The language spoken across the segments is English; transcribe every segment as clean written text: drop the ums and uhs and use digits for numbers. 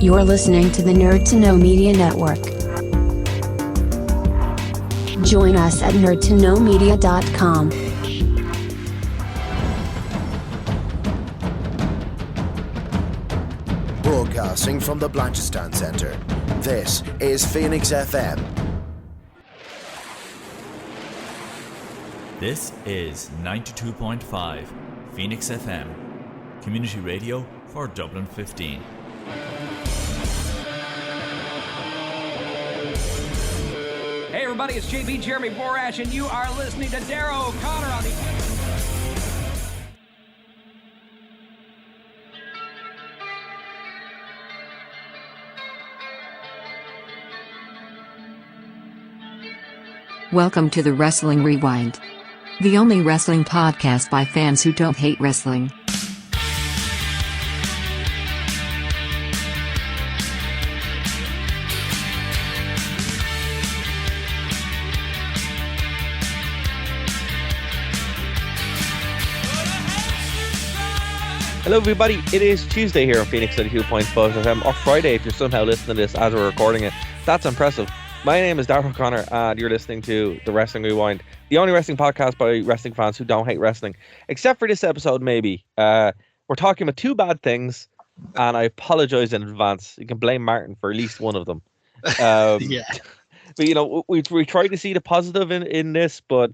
You're listening to the Nerd to Know Media Network. Join us at nerdtoknowmedia.com. Broadcasting from the Blanchardstown Centre, this is Phoenix FM. This is 92.5 Phoenix FM, community radio for Dublin 15. Hey everybody, it's JB Jeremy Borash, and you are listening to Darrow O'Connor on the... Welcome to the Wrestling Rewind, the only wrestling podcast by fans who don't hate wrestling. Hello everybody, it is Tuesday here on Phoenix 92.5 FM, or Friday if you're somehow listening to this as we're recording it. That's impressive. My name is Darrell O'Connor and you're listening to The Wrestling Rewind, the only wrestling podcast by wrestling fans who don't hate wrestling. Except for this episode, maybe. We're talking about two bad things, and I apologise in advance. You can blame Martin for at least one of them. Yeah. But, you know, we try to see the positive in this, but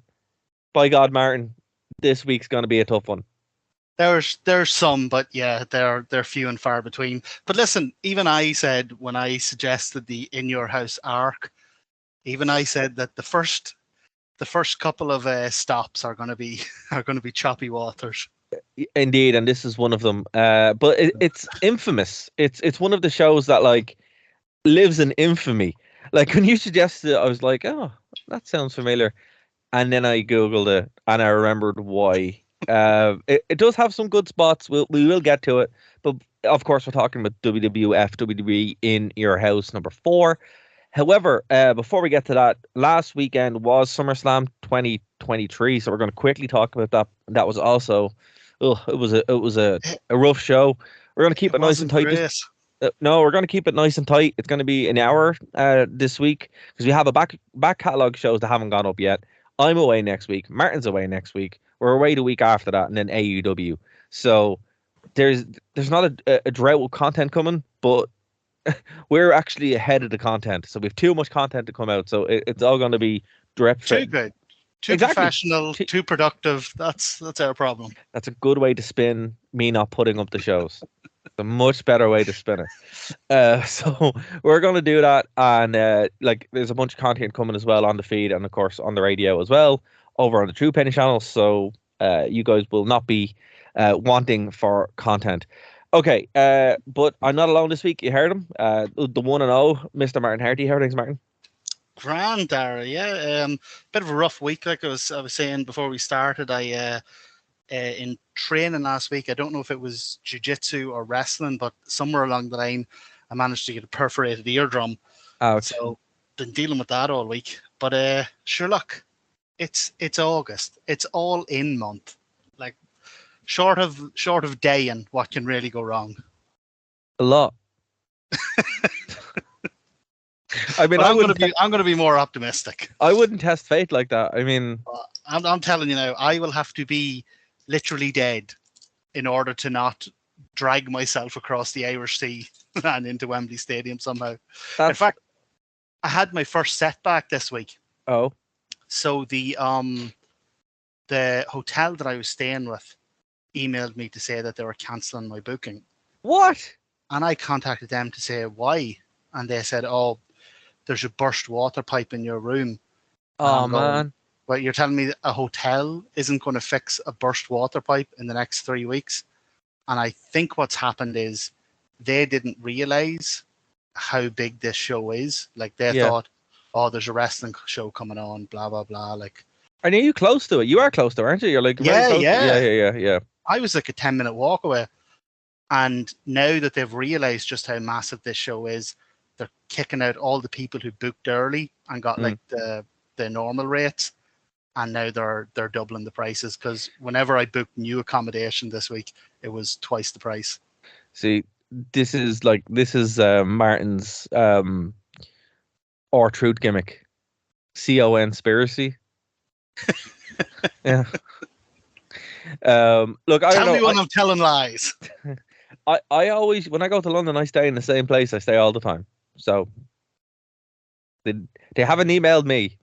by God, Martin, this week's going to be a tough one. There's some, but yeah, they're few and far between. But listen, even I said when I suggested the In Your House arc, even I said that the first couple of stops are going to be choppy waters. Indeed, and this is one of them. But it's infamous. It's one of the shows that like lives in infamy. Like when you suggested it, I was like, oh, that sounds familiar, and then I googled it and I remembered why. It does have some good spots. We will get to it, but of course we're talking about WWE In Your House number 4. However, before we get to that, last weekend was SummerSlam 2023, so we're going to quickly talk about that. That was also, it was a rough show. We're going to keep it nice and tight. No, we're going to keep it nice and tight. It's going to be an hour this week because we have a back catalogue shows that haven't gone up yet. I'm away next week. Martin's away next week. We're away the week after that, and then AEW. So there's not a drought of content coming, but we're actually ahead of the content. So we have too much content to come out. So it's all going to be direct. Too good, too professional, too productive. That's our problem. That's a good way to spin me not putting up the shows. It's a much better way to spin it. So we're going to do that, and like there's a bunch of content coming as well on the feed, and of course on the radio as well, over on the True Penny channel. So you guys will not be wanting for content. Okay, but I'm not alone this week. You heard him, the one and all, Mr. Martin Hardy. How are things, Martin? Grand, Dara. Yeah, bit of a rough week. Like I was saying before we started, I in training last week, I don't know if it was jiu-jitsu or wrestling, but somewhere along the line, I managed to get a perforated eardrum. Ouch. So been dealing with that all week. But sure, look, it's August. It's all in month. Like short of day, and what can really go wrong? A lot. I mean, I'm going to be more optimistic. I wouldn't test fate like that. I mean, I'm telling you now, I will have to be literally dead in order to not drag myself across the Irish Sea and into Wembley Stadium somehow. In fact, I had my first setback this week. Oh. So the hotel that I was staying with emailed me to say that they were cancelling my booking. What? And I contacted them to say why, and they said, "Oh, there's a burst water pipe in your room." Oh man! But you're telling me that a hotel isn't going to fix a burst water pipe in the next 3 weeks? And I think what's happened is they didn't realize how big this show is. Like they thought, oh, there's a wrestling show coming on, blah, blah, blah. Like, are you close to it? You are close to it, aren't you? You're like, yeah. I was like a 10-minute walk away. And now that they've realized just how massive this show is, they're kicking out all the people who booked early and got like the normal rates. And now they're doubling the prices, because whenever I booked new accommodation this week, it was twice the price. See, this is Martin's R-Truth gimmick. conspiracy. Yeah. Look, I don't Tell know. me when I'm telling lies. I always, when I go to London, I stay in the same place. I stay all the time. So they haven't emailed me.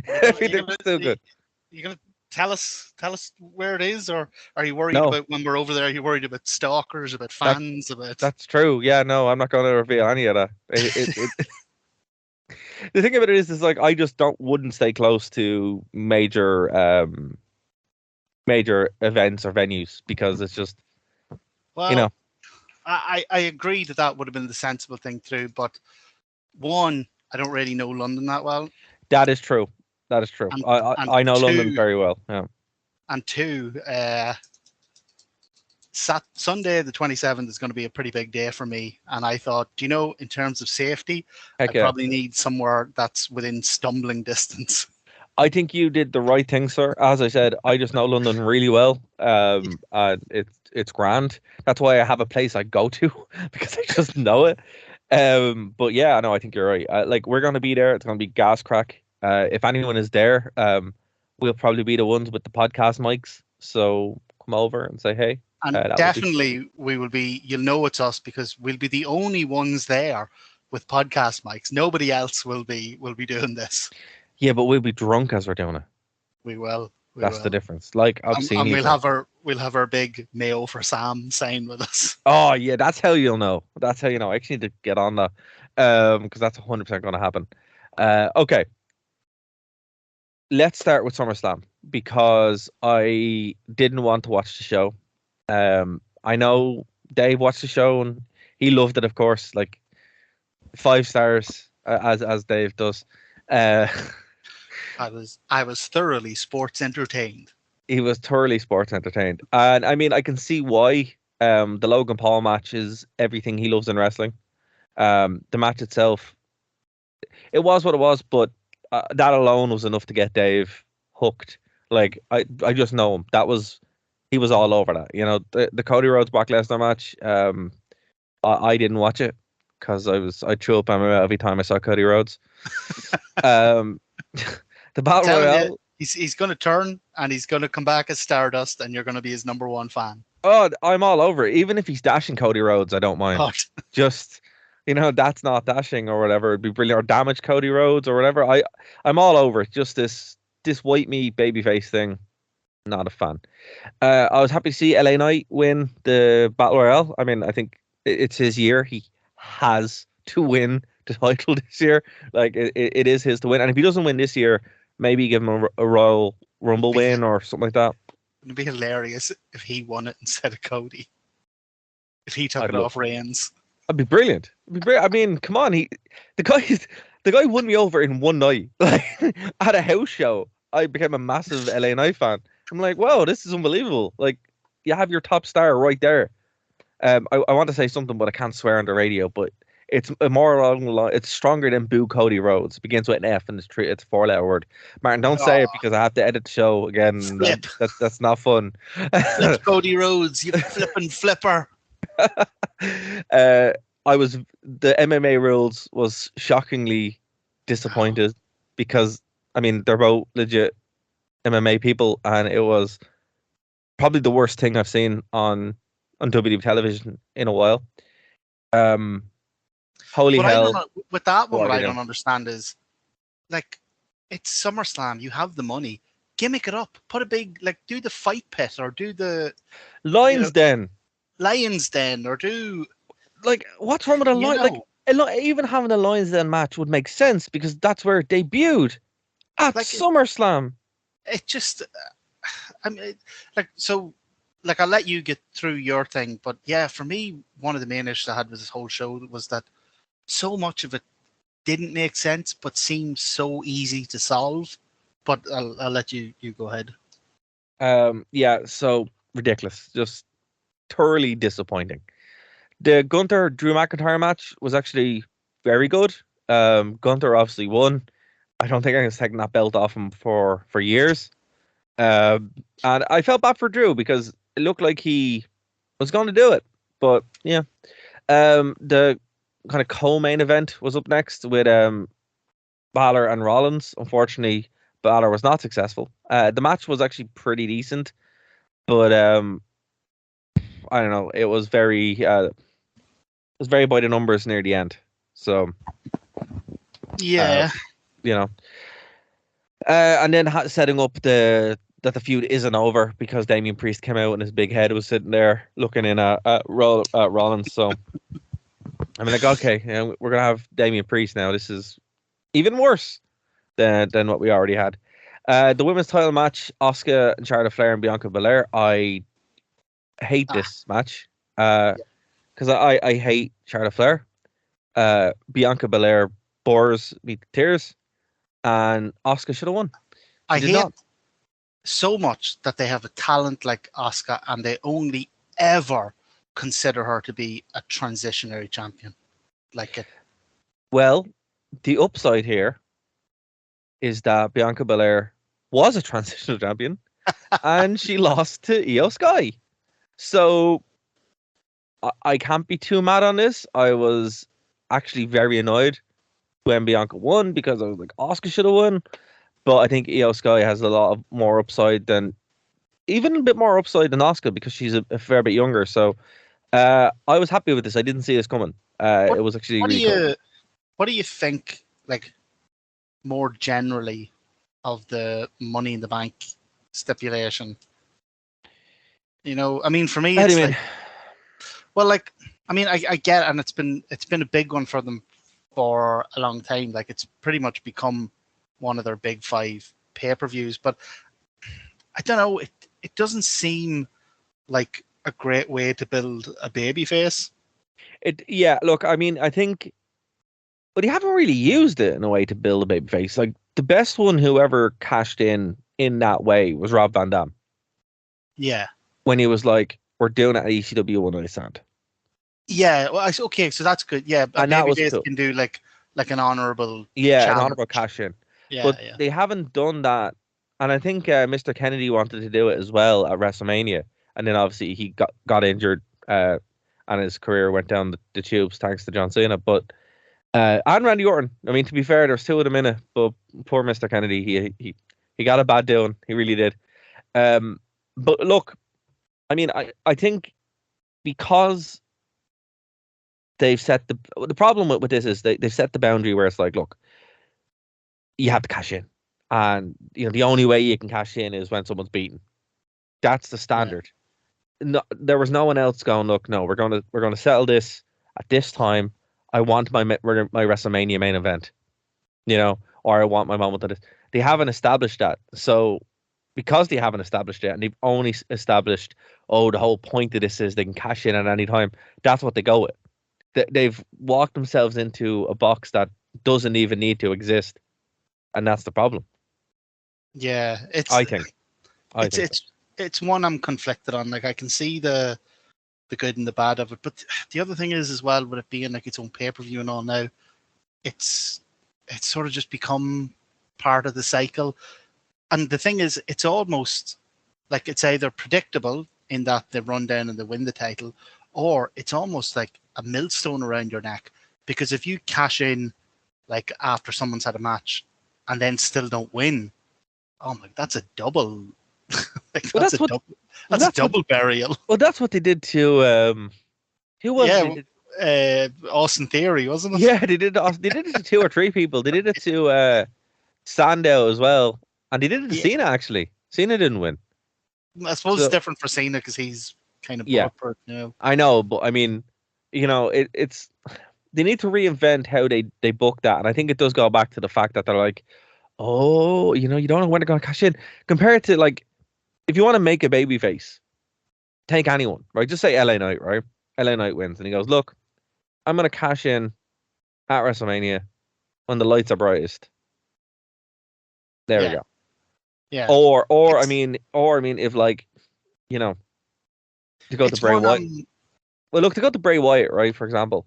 Everything's still good. You gonna tell us where it is, or are you worried No. about when we're over there? Are you worried about stalkers, about fans, about? That's true. Yeah, no, I'm not going to reveal any of that. The thing about it is like I just wouldn't stay close to major events or venues because it's just, Well, you know. I agree that would have been the sensible thing to do, but one, I don't really know London that well. That is true. That is true. And I know London two- very well. Yeah. And two, Sunday the 27th is going to be a pretty big day for me. And I thought, in terms of safety, Heck I yeah. probably need somewhere that's within stumbling distance. I think you did the right thing, sir. As I said, I just know London really well. And it's grand. That's why I have a place I go to because I just know it. But yeah, no, I think you're right. Like we're gonna be there. It's gonna be gas crack. If anyone is there, we'll probably be the ones with the podcast mics. So come over and say hey. And definitely we will be. You'll know it's us because we'll be the only ones there with podcast mics. Nobody else will be doing this. Yeah, but we'll be drunk as we're doing it. We will. That's the difference. Like obscene. And we'll have our big Mayo for Sam sign with us. Oh yeah, that's how you'll know. That's how you know. I actually need to get on that, because that's 100% going to happen. Okay. Let's start with SummerSlam because I didn't want to watch the show. I know Dave watched the show and he loved it, of course, like 5 stars as Dave does. I was thoroughly sports entertained. He was thoroughly sports entertained, and I mean I can see why. The Logan Paul match is everything he loves in wrestling. The match itself, it was what it was, but that alone was enough to get Dave hooked. Like I just know him. He was all over that. The Cody Rhodes Brock Lesnar match. I didn't watch it because I threw up on my mouth every time I saw Cody Rhodes. The Battle Royale. He's going to turn and he's going to come back as Stardust, and you're going to be his number one fan. Oh, I'm all over it. Even if he's dashing Cody Rhodes, I don't mind. Just, that's not dashing or whatever. It'd be brilliant. Or damage Cody Rhodes or whatever. I'm all over it. Just this white meat babyface thing. Not a fan. I was happy to see LA Knight win the Battle Royale. I mean, I think it's his year. He has to win the title this year. Like it is his to win. And if he doesn't win this year, maybe give him a Royal Rumble win or something like that. It'd be hilarious if he won it instead of Cody. If he took it off Reigns. It'd be brilliant. I mean, come on, the guy won me over in one night. Like at a house show, I became a massive LA Knight fan. I'm like, wow, this is unbelievable. Like you have your top star right there. I want to say something, but I can't swear on the radio. But it's more along the line. It's stronger than Boo Cody Rhodes. It begins with an F and it's a 4-letter word. Martin, don't say it because I have to edit the show again. That's not fun. Flip Cody Rhodes, you flipping flipper. The MMA rules was shockingly disappointed because I mean they're both legit MMA people, and it was probably the worst thing I've seen on WWE television in a while. Holy hell! With that one, what I don't understand is, like, it's SummerSlam. You have the money. Gimmick it up. Put a big, do the fight pit or do the Lions Den. Lions Den or do. Like, what's wrong with a lion? Like, even having a Lions Den match would make sense because that's where it debuted at SummerSlam. It just, I mean, I'll let you get through your thing, but yeah, for me, one of the main issues I had with this whole show was that so much of it didn't make sense, but seemed so easy to solve. But I'll let you go ahead. Yeah, so ridiculous, just thoroughly disappointing. The Gunther Drew McIntyre match was actually very good. Gunther obviously won. I don't think anyone's taken that belt off him for years. And I felt bad for Drew because it looked like he was going to do it. But yeah, The kind of co-main event was up next with Balor and Rollins. Unfortunately, Balor was not successful. The match was actually pretty decent, but I don't know. It was very by the numbers near the end. So Yeah. you know, and then setting up that the feud isn't over because Damian Priest came out and his big head was sitting there looking in at Rollins. So I mean, like, okay, we're gonna have Damian Priest now. This is even worse than what we already had. The women's title match: Asuka and Charlotte Flair and Bianca Belair. I hate this match because I hate Charlotte Flair. Bianca Belair bores me to tears, and Asuka should have won. I She hate did not. so much that they have a talent like Asuka and they only ever consider her to be a transitionary champion. Well, the upside here is that Bianca Belair was a transitional champion, and she lost to Io Sky. So I can't be too mad on this. I was actually very annoyed when Bianca won because I was like, Asuka should have won. But I think Io Sky has a lot of more upside than, even a bit more upside than Asuka because she's a fair bit younger. So I was happy with this. I didn't see this coming. It was actually really cool. What do you think, like, more generally of the Money in the Bank stipulation? You know, I mean, for me, How do it's you like, mean? well, like, I mean, I get it, and it's been a big one for them for a long time. Like, it's pretty much become one of their big 5 pay-per-views. But I don't know, it doesn't seem like a great way to build a baby face. Yeah, look, I mean, I think, but you haven't really used it in a way to build a babyface. Like, the best one who ever cashed in that way was Rob Van Dam. Yeah. When he was like, we're doing it at ECW One Night Stand. Yeah, well, okay, so that's good. Yeah, And that was babyface cool. can do like an honorable Yeah, challenge. an honorable cash in. Yeah, But yeah. they haven't done that. And I think Mr. Kennedy wanted to do it as well at WrestleMania. And then obviously he got injured and his career went down the tubes thanks to John Cena. But and Randy Orton. I mean, to be fair, there's 2 of them in it. But poor Mr. Kennedy, he got a bad doing. He really did. But look, I mean, I think because they've set the problem with this is they've set the boundary where it's like, look, you have to cash in. And the only way you can cash in is when someone's beaten. That's the standard. No, there was no one else going, look, no, we're gonna settle this at this time. I want my WrestleMania main event, or I want my moment at this. They haven't established that. So because they haven't established it and they've only established, the whole point of this is they can cash in at any time, that's what they go with. They've walked themselves into a box that doesn't even need to exist. And that's the problem. Yeah, I think it's one I'm conflicted on. Like, I can see the good and the bad of it, but the other thing is as well, with it being like its own pay-per-view and all now, it's sort of just become part of the cycle. And the thing is, it's almost like it's either predictable in that they run down and they win the title, or it's almost like a millstone around your neck, because if you cash in like after someone's had a match and then still don't win, oh my, that's a double. That's a double burial. Well, that's what they did to who was it? Austin Theory, wasn't it? Yeah, they did it to 2 or 3 people. They did it to Sandow as well, and they did it to Cena. Actually, Cena didn't win. I suppose it's different for Cena because he's kind of bulletproof now. I know, but I mean, it's they need to reinvent how they book that, and I think it does go back to the fact that they're like, oh, you don't know when they're going to cash in. Compared to, like, if you want to make a baby face, take anyone, right? Just say LA Knight, right? LA Knight wins, and he goes, look, I'm going to cash in at WrestleMania when the lights are brightest. There we go. Yeah. Or I mean, if, like, to go to Bray Wyatt. Well, look, to go to Bray Wyatt, right? For example,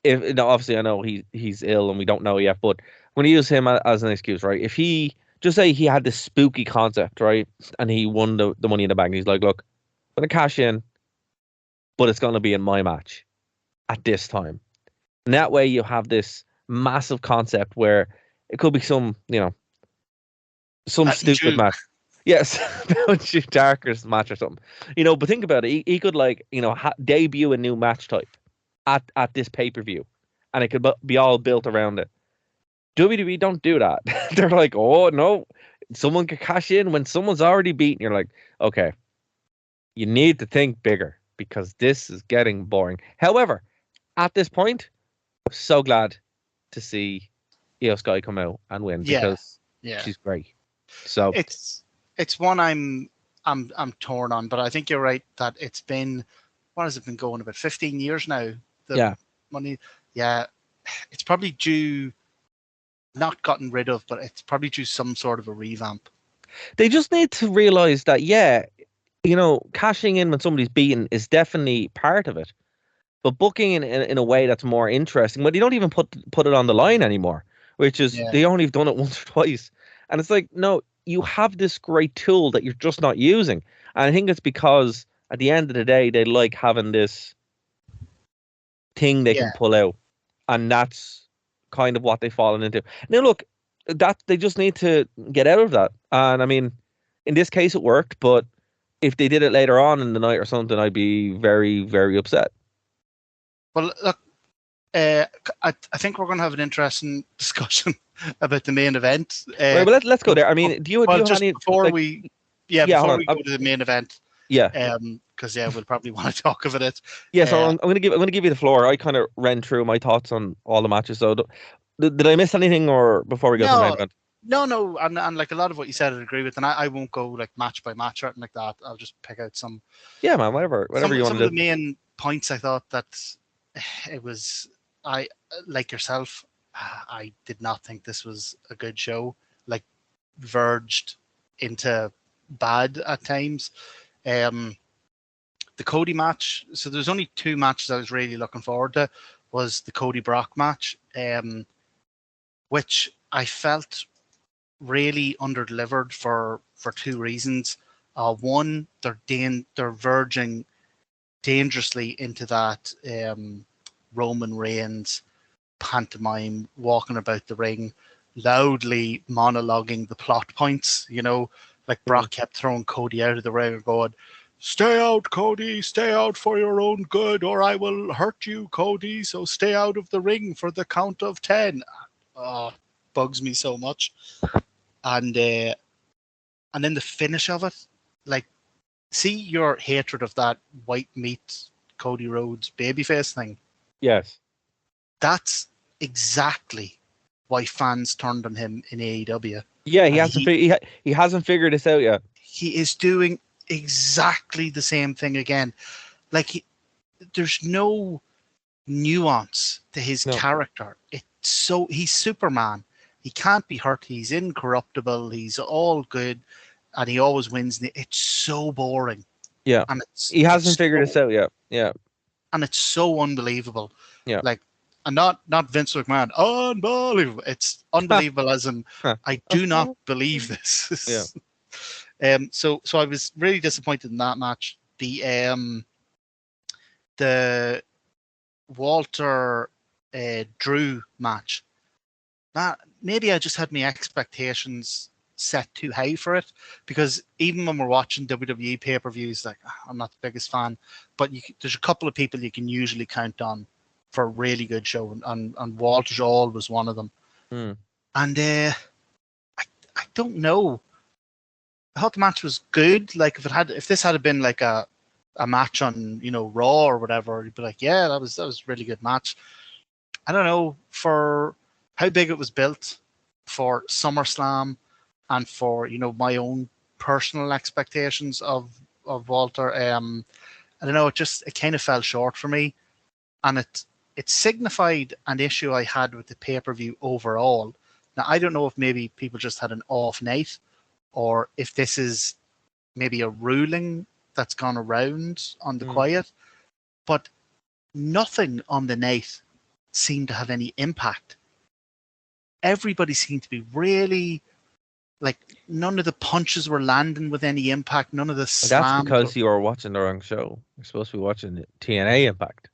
if obviously I know he's ill and we don't know yet, but when you use him as an excuse, right? If he just say he had this spooky concept, right, and he won the Money in the Bank, and he's like, look, I'm gonna cash in, but it's gonna be in my match. at this time. And that way you have this massive concept where it could be some, some stupid match. Yes, Darker's match or something. But think about it. He could debut a new match type at this pay-per-view, and it could be all built around it. WWE don't do that. They're like, oh no, someone could cash in when someone's already beaten. You're like, okay, you need to think bigger because this is getting boring. However, at this point, I'm so glad to see Io Sky come out and win because she's great. So it's one I'm torn on, but I think you're right that it's been, what has it been going, about 15 years now? Money, it's probably due, not gotten rid of, but it's probably due some sort of a revamp. They just need to realize that, cashing in when somebody's beaten is definitely part of it, but booking in a way that's more interesting. But they don't even put it on the line anymore, which is they only have done it once or twice, and it's like, no, you have this great tool that you're just not using. And I think it's because at the end of the day, they like having this thing they can pull out, and that's kind of what they've fallen into. Now, look, that they just need to get out of that. And I mean, in this case, it worked, but if they did it later on in the night or something, I'd be very, very upset. Well, look, I think we're going to have an interesting discussion about the main event. Right, but let's go there. I mean, do you have any before we go to the main event? Yeah. Because we'll probably want to talk about it. Yeah, so I'm going to give you the floor. I kind of ran through my thoughts on all the matches. So did I miss anything, or before we go to the main event? No, and like a lot of what you said, I agree with, and I won't go like match by match or anything like that. I'll just pick out some. Yeah, man, whatever you want to do. Some of the main points I thought that it was. I, like yourself, I did not think this was a good show. Like, verged into bad at times. The Cody match. So there's only two matches I was really looking forward to. Was the Cody Brock match, which I felt really underdelivered for two reasons. One, they're verging dangerously into that Roman Reigns pantomime, walking about the ring, loudly monologuing the plot points. Like Brock kept throwing Cody out of the ring and going, "Stay out, Cody, stay out for your own good, or I will hurt you, Cody, so stay out of the ring for the count of 10. Bugs me so much. And then the finish of it, like, see your hatred of that white meat Cody Rhodes babyface thing. Yes. That's exactly why fans turned on him in AEW. Yeah, he hasn't figured this out yet. He is doing exactly the same thing again. Like, there's no nuance to his character. He's Superman. He can't be hurt. He's incorruptible. He's all good, and he always wins. It's so boring. Yeah, and he hasn't figured this out yet. Yeah, and it's so unbelievable. Yeah, like, and not Vince McMahon. Unbelievable. It's unbelievable as in I do not believe this. Yeah. So I was really disappointed in that match. The Walter Drew match. That maybe I just had my expectations set too high for it, because even when we're watching WWE pay-per-views, like, I'm not the biggest fan, but there's a couple of people you can usually count on for a really good show, and Walter's always one of them. And I don't know. I thought the match was good. Like, if this had been like a match on Raw or whatever, you'd be like, yeah, that was a really good match. I don't know, for how big it was built for SummerSlam and for my own personal expectations of Walter. I don't know. It kind of fell short for me, and it signified an issue I had with the pay-per-view overall. Now, I don't know if maybe people just had an off night, or if this is maybe a ruling that's gone around on the quiet, but nothing on the night seemed to have any impact. Everybody seemed to be really, like, none of the punches were landing with any impact. None of the slams. That's because you are watching the wrong show. You're supposed to be watching TNA Impact.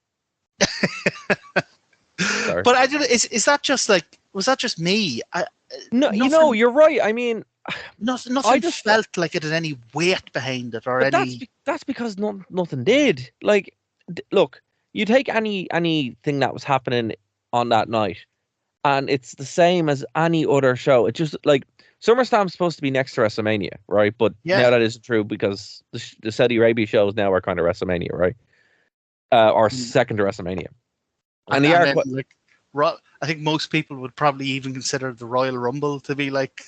Sorry. But I don't. Is that just like? Was that just me? No, nothing, you're right. I mean, nothing just felt like it had any weight behind it or but any. that's because nothing did. Like, look, you take anything that was happening on that night, and it's the same as any other show. It just like SummerSlam's supposed to be next to WrestleMania, right? But Yeah. now that isn't true because the Saudi Arabia shows now are kind of WrestleMania, right? Or second to WrestleMania, and they are then, quite. like, I think most people would probably even consider the Royal Rumble to be like,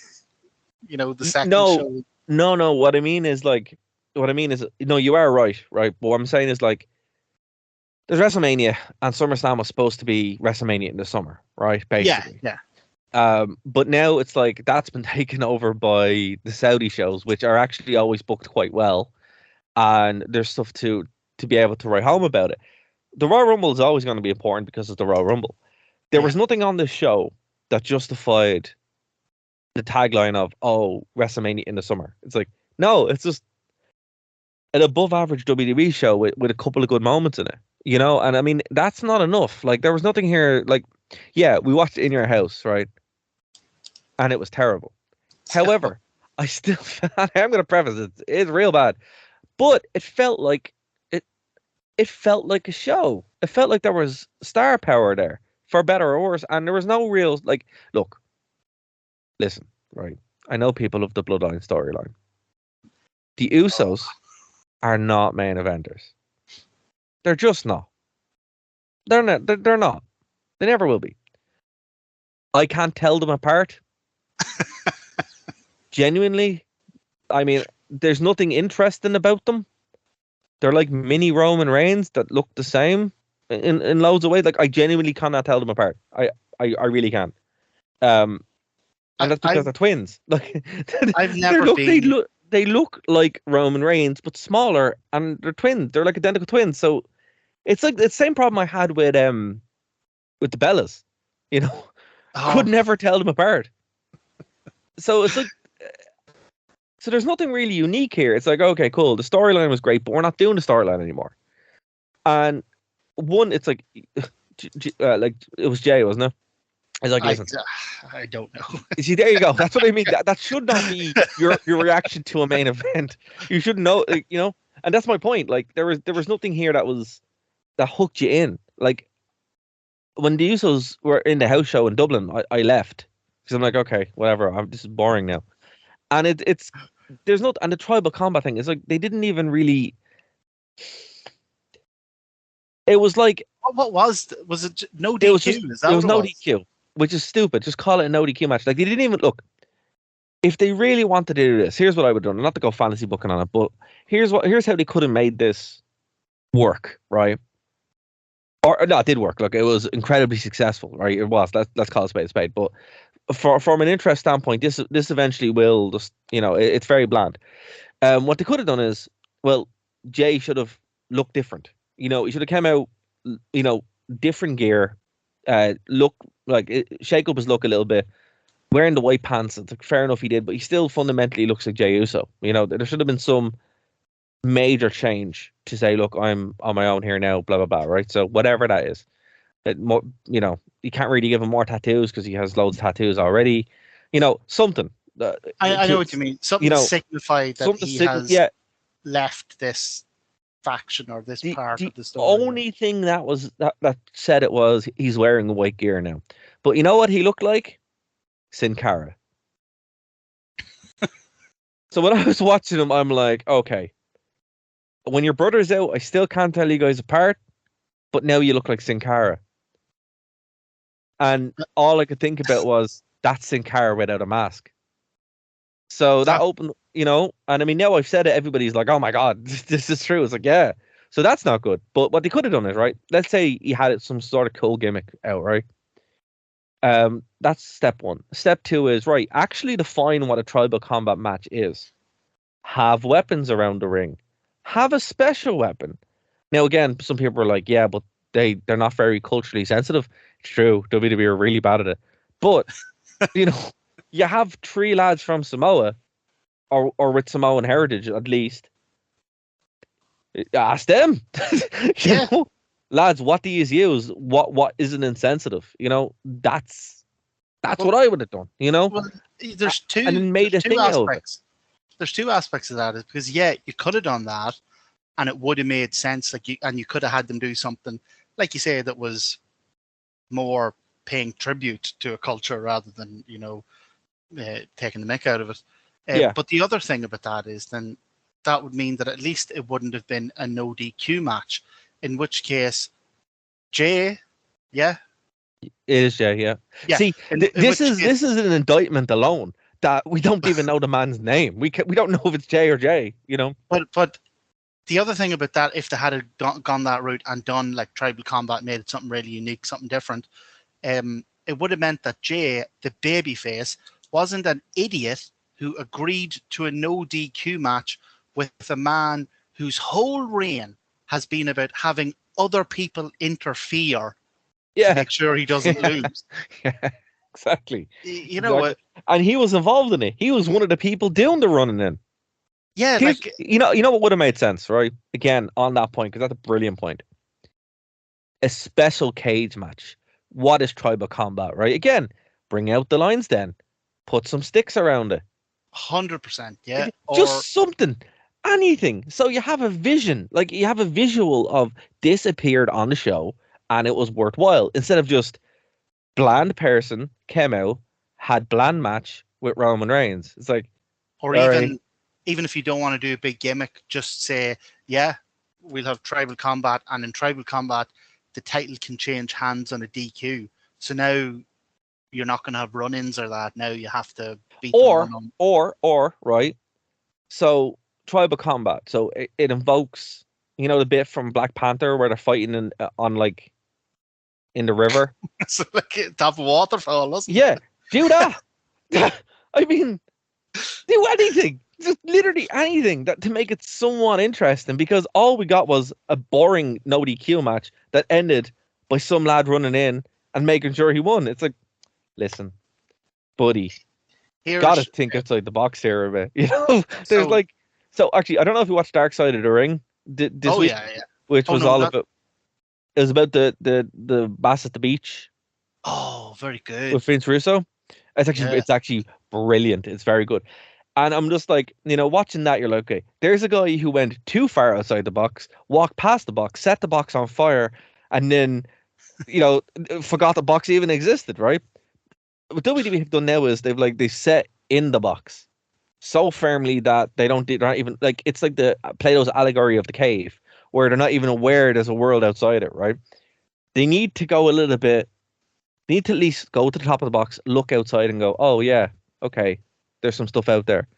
the second show. No. What I mean is no. You are right. But what I'm saying is like, there's WrestleMania and SummerSlam was supposed to be WrestleMania in the summer, right? Basically. Yeah. But now it's like that's been taken over by the Saudi shows, which are actually always booked quite well, and there's stuff to be able to write home about it. The Royal Rumble is always going to be important because it's the Royal Rumble. There was nothing on this show that justified the tagline of WrestleMania in the summer. It's like, no, it's just an above average WWE show with a couple of good moments in it, and I mean that's not enough. Like there was nothing here. Like, yeah, we watched it In Your House, right, and it was terrible. However, I still I'm going to preface it's real bad, but it felt like it felt like a show. It felt like there was star power there, for better or worse, and there was no real like. Look, listen, right? I know people love the Bloodline storyline. The Usos are not main eventers. They're just not. They're not. They're not. They never will be. I can't tell them apart. Genuinely, I mean, there's nothing interesting about them. They're like mini Roman Reigns that look the same in loads of ways. Like I genuinely cannot tell them apart. I really can't. And that's because they're twins. Like I've never been. They look like Roman Reigns, but smaller, and they're twins. They're like identical twins. So it's like the same problem I had with the Bellas. Could never tell them apart. So it's like, so there's nothing really unique here. It's like, okay, cool. The storyline was great, but we're not doing the storyline anymore. And one, it's like, like it was Jay, wasn't it? It's like, listen, I don't know. See, there you go. That's what I mean. That should not be your reaction to a main event. You should know, and that's my point. Like there was nothing here that hooked you in. Like when the Usos were in the house show in Dublin, I left because I'm like, okay, whatever. This is boring now. And it's there's not, and the tribal combat thing is like they didn't even really. It was like what was it? No DQ? It was no DQ. Which is stupid. Just call it an ODQ match. Like they didn't even look. If they really wanted to do this, here's what I would have done. Not to go fantasy booking on it, but here's how they could have made this work, right? Or no, it did work. Look, it was incredibly successful, right? It was. Let's call it a spade. But from an interest standpoint, this eventually will just, it's very bland. What they could have done is, well, Jay should have looked different. He should have come out, different gear. Look like shake up his look a little bit, wearing the white pants. It's like, fair enough, he did, but he still fundamentally looks like Jey Uso. There should have been some major change to say, look, I'm on my own here now, blah blah blah, right? So whatever that is, you can't really give him more tattoos because he has loads of tattoos already. Something. I know what you mean. Something to signify that he has left this faction or this part of the story. The only thing that said it was he's wearing the white gear now. But you know what he looked like? Sin Cara. So when I was watching him, I'm like, okay, when your brother's out, I still can't tell you guys apart, but now you look like Sin Cara. And all I could think about was that's Sin Cara without a mask. So that opened, and I mean, now I've said it, everybody's like, oh my God, this is true. It's like, yeah. So that's not good. But what they could have done is, right, let's say he had some sort of cool gimmick out, right? That's step one. Step two is, right, actually define what a tribal combat match is. Have weapons around the ring. Have a special weapon. Now, again, some people are like, yeah, but they're not very culturally sensitive. It's true. WWE are really bad at it. But, you have three lads from Samoa, or with Samoan heritage at least. Ask them. lads, what do you use? What isn't insensitive? You know, that's what I would have done. You know, Well, there's two. and then made a there's two thing out of it. aspects. There's two aspects of that. Is because yeah, you could have done that, and it would have made sense. Like you could have had them do something, like you say, that was more paying tribute to a culture rather than taking the mick out of it. Yeah. But the other thing about that is then that would mean that at least it wouldn't have been a no DQ match, in which case, Jay, yeah, It is, yeah. yeah. See, in this which case- is an indictment alone that we don't even know the man's name. We don't know if it's Jay or Jay. You know. But the other thing about that, if they had gone that route and done like tribal combat, made it something really unique, something different, it would have meant that Jay, the babyface, wasn't an idiot who agreed to a no DQ match with a man whose whole reign has been about having other people interfere to make sure he doesn't lose. Yeah, exactly. You know what? And he was involved in it. He was one of the people doing the running in. Yeah, Here's- like you know what would have made sense, right? Again, on that point, because that's a brilliant point. A special cage match. What is tribal combat, right? Again, bring out the lines then. Put some sticks around it. 100%. Yeah, Just something. Anything. So you have a vision. Like you have a visual of this appeared on the show and it was worthwhile. Instead of just bland person came out, had bland match with Roman Reigns. It's like, or all even if you don't want to do a big gimmick, just say, yeah, we'll have tribal combat, and in tribal combat, the title can change hands on a DQ. So now you're not going to have run-ins or that. Now you have to beat them one-on-one. or right. So tribal combat. So it invokes, the bit from Black Panther where they're fighting in the river. So like top of waterfall, wasn't Yeah, it? do that. I mean, do anything. Just literally anything to make it somewhat interesting, because all we got was a boring no DQ match that ended by some lad running in and making sure he won. It's like, listen, buddy, gotta think outside the box here a bit. There's so actually, I don't know if you watched Dark Side of the Ring this week, yeah. which was about. It was about the bass at the beach. Oh, very good. With Vince Russo. It's actually brilliant. It's very good. And I'm just like, watching that, you're like, okay, there's a guy who went too far outside the box, walked past the box, set the box on fire, and then, forgot the box even existed, right? What WWE have done now is they set in the box so firmly that they're not even like, it's like the Plato's allegory of the cave, where they're not even aware there's a world outside it, right? They need to go a little bit, need to at least go to the top of the box, look outside and go, oh yeah, okay, there's some stuff out there.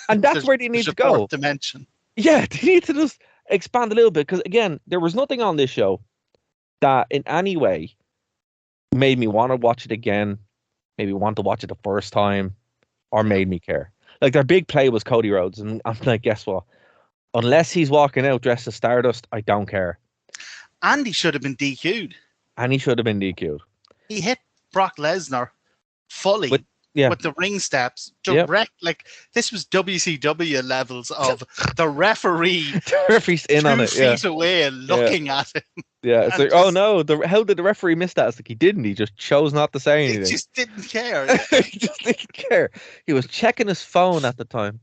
And that's where they need to go. Dimension. Yeah, they need to just expand a little bit, because again, there was nothing on this show that in any way made me want to watch it again, maybe want to watch it the first time, or made me care. Like their big play was Cody Rhodes, and I'm like, guess what? Unless he's walking out dressed as Stardust, I don't care. And he should have been DQ'd. He hit Brock Lesnar fully with the ring steps direct. Like this was WCW levels of the referee. The referee's in on it, 2 feet away and looking at him. Yeah, it's like, oh no, how did the referee miss that? It's like he didn't. He just chose not to say anything. He just didn't care. He just didn't care. He was checking his phone at the time.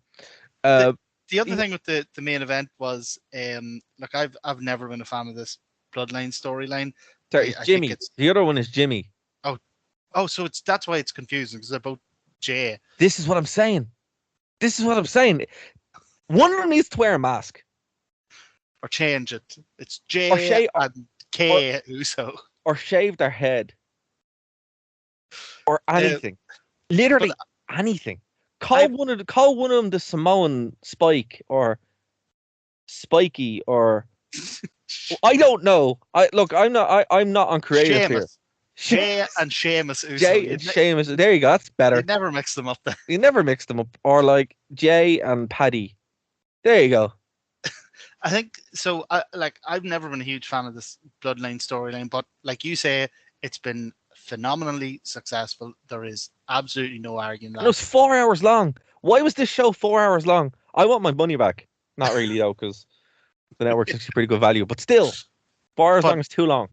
The other thing with the main event was, look, I've never been a fan of this Bloodline storyline. Sorry, it's Jimmy. The other one is Jimmy. Oh, so that's why it's confusing, because they're both Jay. This is what I'm saying. One of them needs to wear a mask. Or change it. It's Jay and K Uso. Or shave their head. Or anything. Literally anything. Call one of them the Samoan Spike or Spiky or I don't know. I'm not on creative here. Jay and Sheamus Uso. Jay and Sheamus. There you go. That's better. You never mix them up there. You never mix them up. Or like Jay and Paddy. There you go. I think so. I've never been a huge fan of this Bloodline storyline, but like you say, it's been phenomenally successful. There is absolutely no arguing that. It was 4 hours long. Why was this show 4 hours long? I want my money back. Not really though, because the network's actually pretty good value. But still, Far as But- long as too long.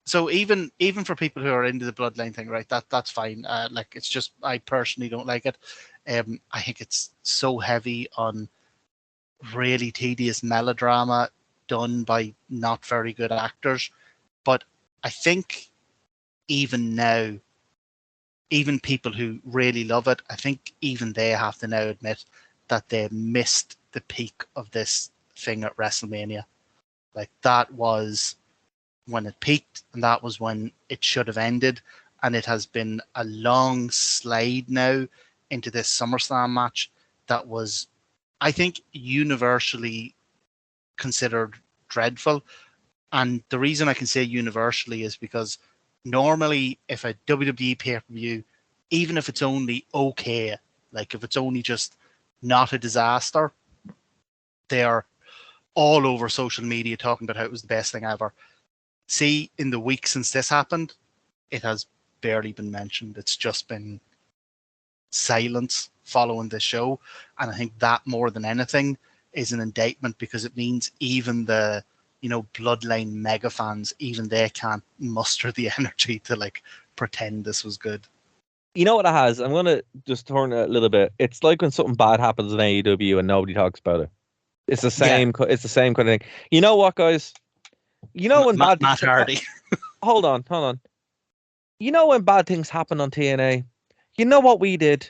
So even for people who are into the bloodline thing, right? That's fine. Like, it's just, I personally don't like it. I think it's so heavy on really tedious melodrama done by not very good actors. But I think even now, even people who really love it, I think even they have to now admit that they missed the peak of this thing at WrestleMania. Like, that was when it peaked, and that was when it should have ended. And it has been a long slide now into this SummerSlam match that was, I think, universally considered dreadful. And the reason I can say universally is because normally if a WWE pay-per-view, even if it's only okay, like if it's only just not a disaster, they are all over social media talking about how it was the best thing ever. See, in the week since this happened, it has barely been mentioned. It's just been silence following the show. And I think that more than anything is an indictment, because it means even the, bloodline mega fans, even they can't muster the energy to like pretend this was good. You know what it has? I'm gonna just turn it a little bit. It's like when something bad happens in AEW and nobody talks about it. It's the same. Yeah. It's the same kind of thing. You know what, guys? You know when bad Matt Hardy. Hold on. You know when bad things happen on TNA? You know what we did?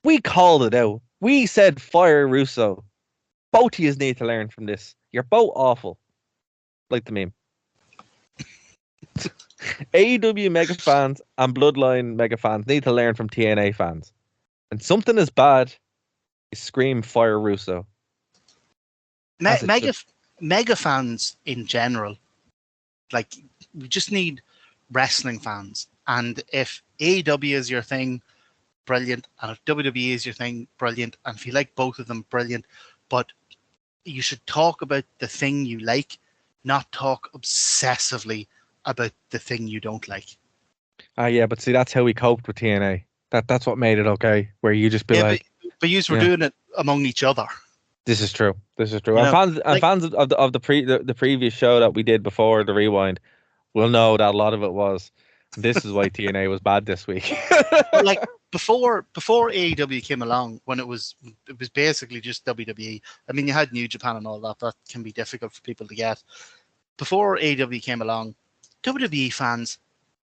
We called it out. We said fire Russo. Both of you need to learn from this. You're both awful. Like the meme. AEW mega fans and Bloodline mega fans need to learn from TNA fans. And something is bad, you scream fire Russo. Mega fans in general, like, we just need wrestling fans. And if AEW is your thing, brilliant. And if WWE is your thing, brilliant. And if you like both of them, brilliant. But you should talk about the thing you like, not talk obsessively about the thing you don't like. Yeah, but see, that's how we coped with TNA. That's what made it okay. Where you just be like, but you were doing it among each other. This is true. And fans of the previous show that we did before the rewind will know that a lot of it was. This is why TNA was bad this week. Like before AEW came along, when it was basically just WWE. I mean, you had New Japan and all that. That can be difficult for people to get. Before AEW came along, WWE fans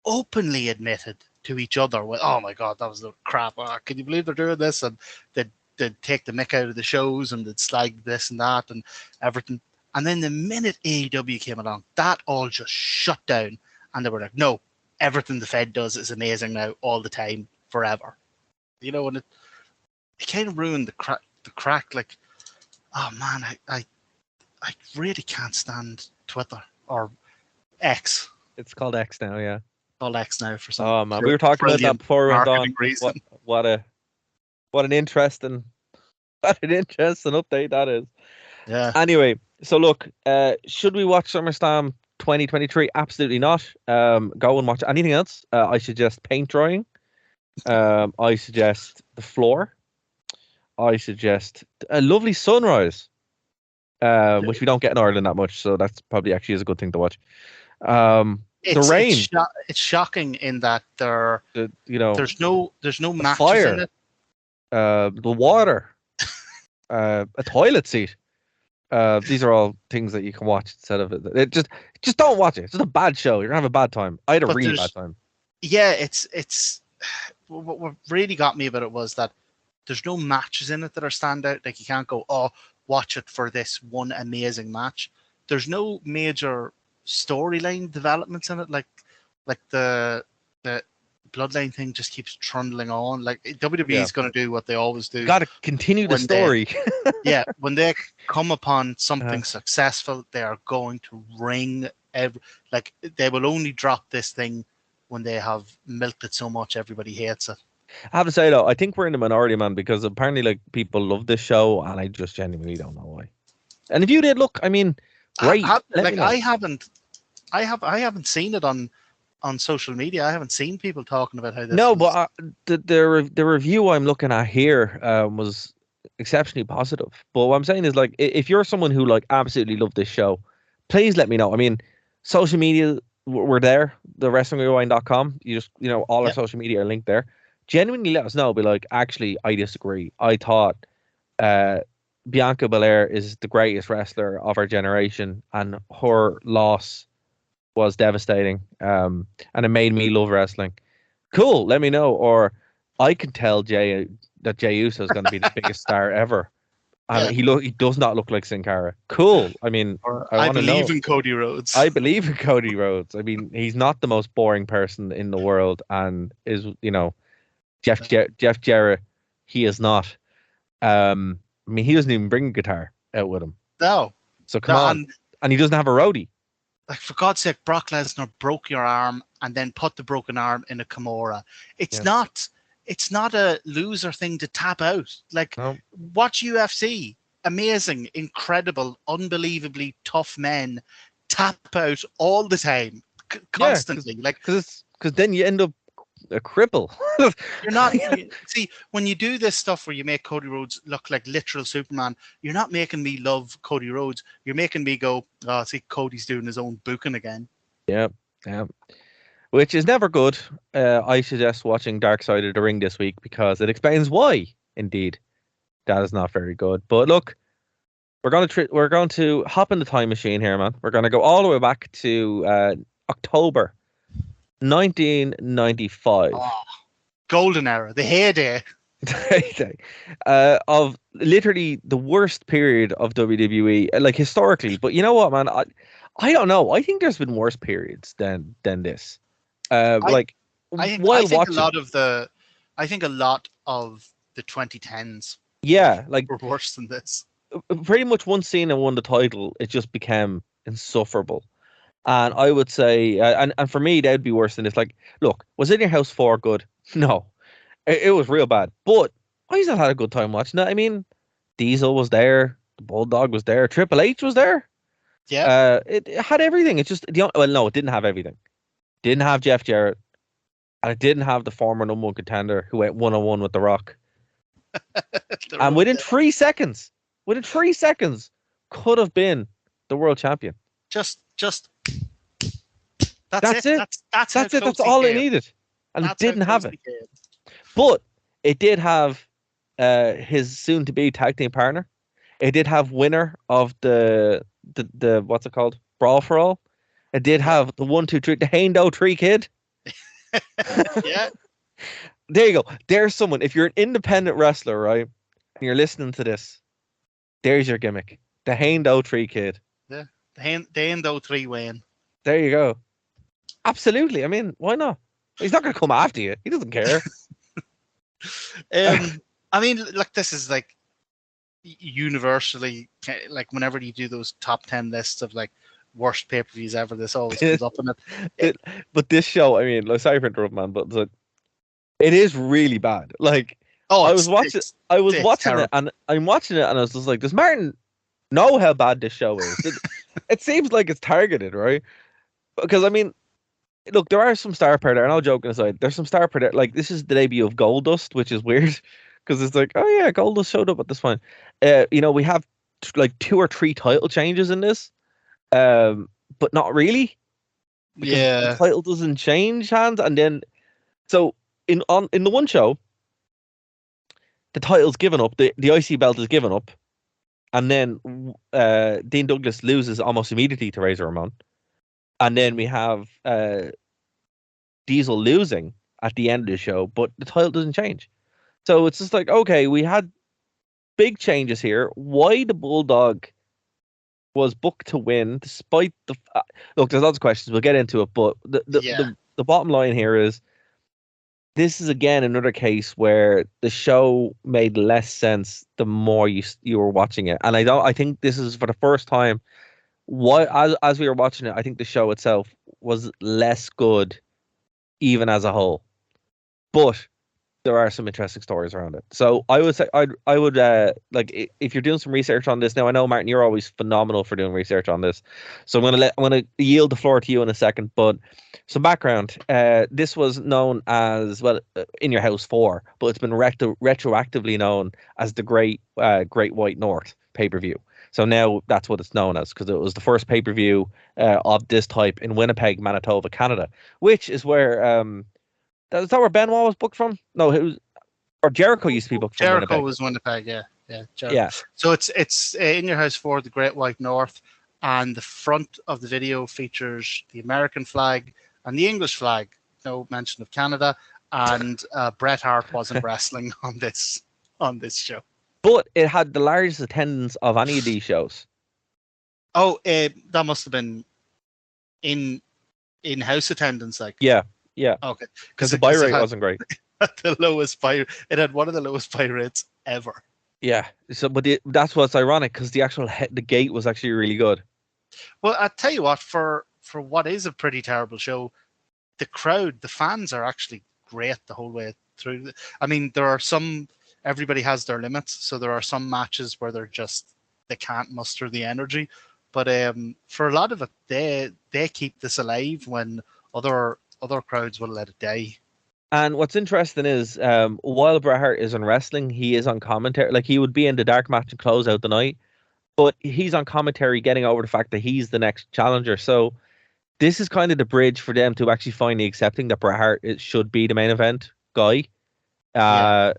openly admitted to each other, well, oh my God, that was the crap. Oh, can you believe they're doing this? And they'd take the mick out of the shows and they'd slag this and that and everything. And then the minute AEW came along, that all just shut down. And they were like, no, everything the Fed does is amazing now, all the time, forever. And it kind of ruined the crack. Like, oh man, I really can't stand Twitter or X. It's called X now, yeah. Called X now for some. Oh man, we were talking about that before we went on. What an interesting update that is. Yeah. Anyway, so look, should we watch SummerSlam 2023? Absolutely not. Go and watch anything else. I suggest paint drying. I suggest the floor. I suggest a lovely sunrise, which we don't get in Ireland that much, so that's probably actually is a good thing to watch. The rain. It's shocking in that there's no matches fire, in it. The water, a toilet seat. These are all things that you can watch instead of it. Just don't watch it. It's just a bad show. You're gonna have a bad time. I had a really bad time. Yeah, it's what really got me about it was that there's no matches in it that are standout. Like, you can't go, oh, watch it for this one amazing match. There's no major storyline developments in it. Like the Bloodline thing just keeps trundling on. Like, WWE is going to do what they always do. Got to continue the story. When they come upon something successful, they are going to ring they will only drop this thing when they have milked it so much everybody hates it. I have to say though, I think we're in the minority, man, because apparently like people love this show, and I just genuinely don't know why. And if you did, look, I mean, great. I haven't seen it on social media. I haven't seen people talking about how this. No, but the review I'm looking at here was exceptionally positive. But what I'm saying is, like, if you're someone who like absolutely loved this show, please let me know. I mean, social media, we're there. The wrestlingrewind.com. You just, all our Yep. social media are linked there. Genuinely let us know. Be like, actually, I disagree. I thought Bianca Belair is the greatest wrestler of our generation, and her loss was devastating. And it made me love wrestling. Cool. Let me know. Or I can tell Jay that Jey Uso is going to be the biggest star ever. And he does not look like Sin Cara. Cool. I mean, Or I I want to know. believe in Cody Rhodes. I believe in Cody Rhodes. I mean, he's not the most boring person in the world, and is Jeff Jarrett. He is not. I mean, he doesn't even bring a guitar out with him. No. So come on, and he doesn't have a roadie. Like, for God's sake, Brock Lesnar broke your arm and then put the broken arm in a Kimura. It's not a loser thing to tap out. Like, watch UFC. Amazing, incredible, unbelievably tough men tap out all the time, constantly. Because then you end up a cripple. You're not. See, when you do this stuff where you make Cody Rhodes look like literal Superman, you're not making me love Cody Rhodes. You're making me go, oh, see, Cody's doing his own booking again. Yeah. Which is never good. I suggest watching Dark Side of the Ring this week because it explains why, indeed, that is not very good. But look, we're going to hop in the time machine here, man. We're going to go all the way back to October 1995. Oh, golden era, the heyday. Of literally the worst period of WWE, like historically. But you know what, man? I don't know. I think there's been worse periods than this. I think a lot of the 2010s. Yeah, were worse than this. Pretty much once Cena won the title, it just became insufferable. And I would say, and for me, that would be worse than this. Like, look, was In Your House 4 good? No, it was real bad. But I still had a good time watching it. I mean, Diesel was there, the Bulldog was there, Triple H was there. Yeah, it had everything. It just it didn't have everything. Didn't have Jeff Jarrett, and it didn't have the former number one contender who went 1-on-1 with The Rock. And within 3 seconds, could have been the world champion. Just that's it. That's it. That's all it needed, and it didn't have it. But it did have his soon-to-be tag team partner. It did have winner of the what's it called, Brawl for All. It did have the 1, 2, 3, the Hando 3 kid. Yeah. There you go. There's someone. If you're an independent wrestler, right, and you're listening to this, there's your gimmick. The Hando 3 kid. Yeah. The Hando 3 Wayne. There you go. Absolutely. I mean, why not? He's not going to come after you. He doesn't care. I mean, like, this is like universally, like, whenever you do those top 10 lists of like worst pay-per-views ever, this always comes up in it. But this show, I mean, like, sorry for interrupting, man, but it is really bad. Like, I was watching it, and I'm watching it, and I was just like, does Martin know how bad this show is? It seems like it's targeted, right? Because, I mean, look, there are some star power there. No joking aside, there's some star power there. Like, this is the debut of Goldust, which is weird because it's like, oh yeah, Goldust showed up at this point. We have like 2 or 3 title changes in this, but not really. Yeah, the title doesn't change hands, and then so in the one show, the title's given up. The IC belt is given up, and then Dean Douglas loses almost immediately to Razor Ramon. And then we have Diesel losing at the end of the show, but the title doesn't change. So it's just like, okay, we had big changes here. Why the Bulldog was booked to win, despite the look, there's lots of questions. We'll get into it, but the bottom line here is this is again another case where the show made less sense the more you were watching it, and I think this is for the first time. As we were watching it, I think the show itself was less good, even as a whole. But there are some interesting stories around it. So I would say I would like, if you're doing some research on this now. I know, Martin, you're always phenomenal for doing research on this. So I'm gonna yield the floor to you in a second. But some background. This was known as, well, In Your House 4, but it's been retroactively known as the Great White North pay-per-view. So now that's what it's known as, because it was the first pay-per-view of this type in Winnipeg, Manitoba, Canada, which is where is that where Benoit was booked from? No, it was, or Jericho used to be booked from Jericho Winnipeg. was Winnipeg, yeah, Jericho. Yeah. So it's In Your House for the Great White North, and the front of the video features the American flag and the English flag. No mention of Canada, and Bret Hart wasn't wrestling on this show. But it had the largest attendance of any of these shows. Oh, that must have been in-house attendance, like. Yeah. Okay. Because the buy rate wasn't great. The lowest buy. It had one of the lowest buy rates ever. Yeah. So, but that's what's ironic, because the actual the gate was actually really good. Well, I tell you what, for what is a pretty terrible show, the crowd, the fans are actually great the whole way through. I mean, there are some. Everybody has their limits, so there are some matches where they can't muster the energy. But for a lot of it, they keep this alive when other crowds will let it die. And what's interesting is, while Bret Hart is on wrestling, he is on commentary. Like, he would be in the dark match and close out the night, but he's on commentary getting over the fact that he's the next challenger. So this is kind of the bridge for them to actually finally accepting that Bret Hart should be the main event guy. And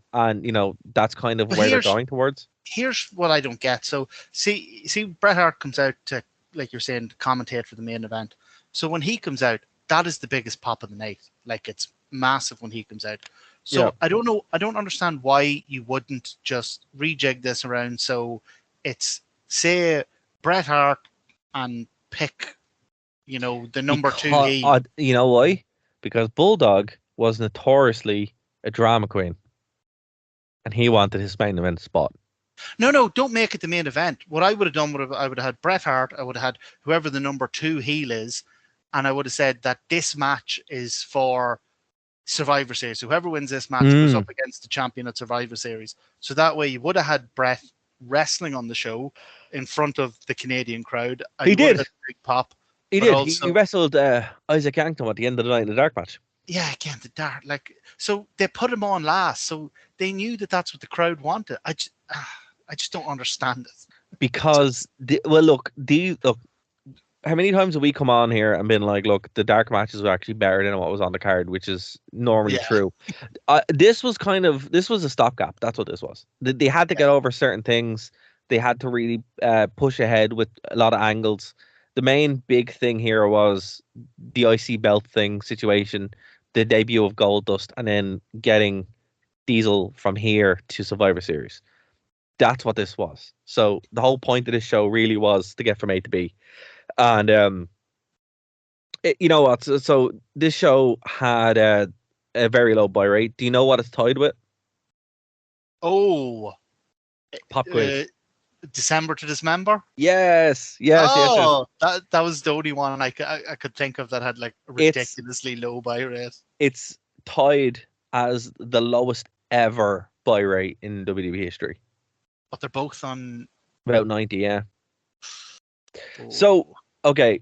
that's kind of where they're going towards. Here's what I don't get. So see, Bret Hart comes out to, like you're saying, to commentate for the main event. So when he comes out, that is the biggest pop of the night. Like, it's massive when he comes out. So yeah. I don't know. I don't understand why you wouldn't just rejig this around. So it's, say, Bret Hart and pick, the number two. You know why? Because Bulldog was notoriously a drama queen, and he wanted his main event spot. No, don't make it the main event. What I would have done I would have had Bret Hart. I would have had whoever the number two heel is, and I would have said that this match is for Survivor Series. Whoever wins this match goes up against the champion at Survivor Series. So that way you would have had Bret wrestling on the show in front of the Canadian crowd. He did. Big pop. He did. Also, he wrestled Isaac Yankton at the end of the night in the dark match. Yeah, again, the dark. So they put him on last, so they knew that that's what the crowd wanted. I just don't understand it. Because look, how many times have we come on here and been like, look, the dark matches were actually better than what was on the card, which is normally true. This was a stopgap. That's what this was. They had to get over certain things. They had to really push ahead with a lot of angles. The main big thing here was the IC belt situation, the debut of Goldust, and then getting Diesel from here to Survivor Series. That's what this was. So the whole point of this show really was to get from A to B. And you know what? So this show had a very low buy rate. Do you know what it's tied with? Oh, pop quiz. December to Dismember? Yes. That was the only one I could think of that had like a ridiculously low buy rate. It's tied as the lowest ever buy rate in WWE history. But they're both on about 90, yeah. Oh.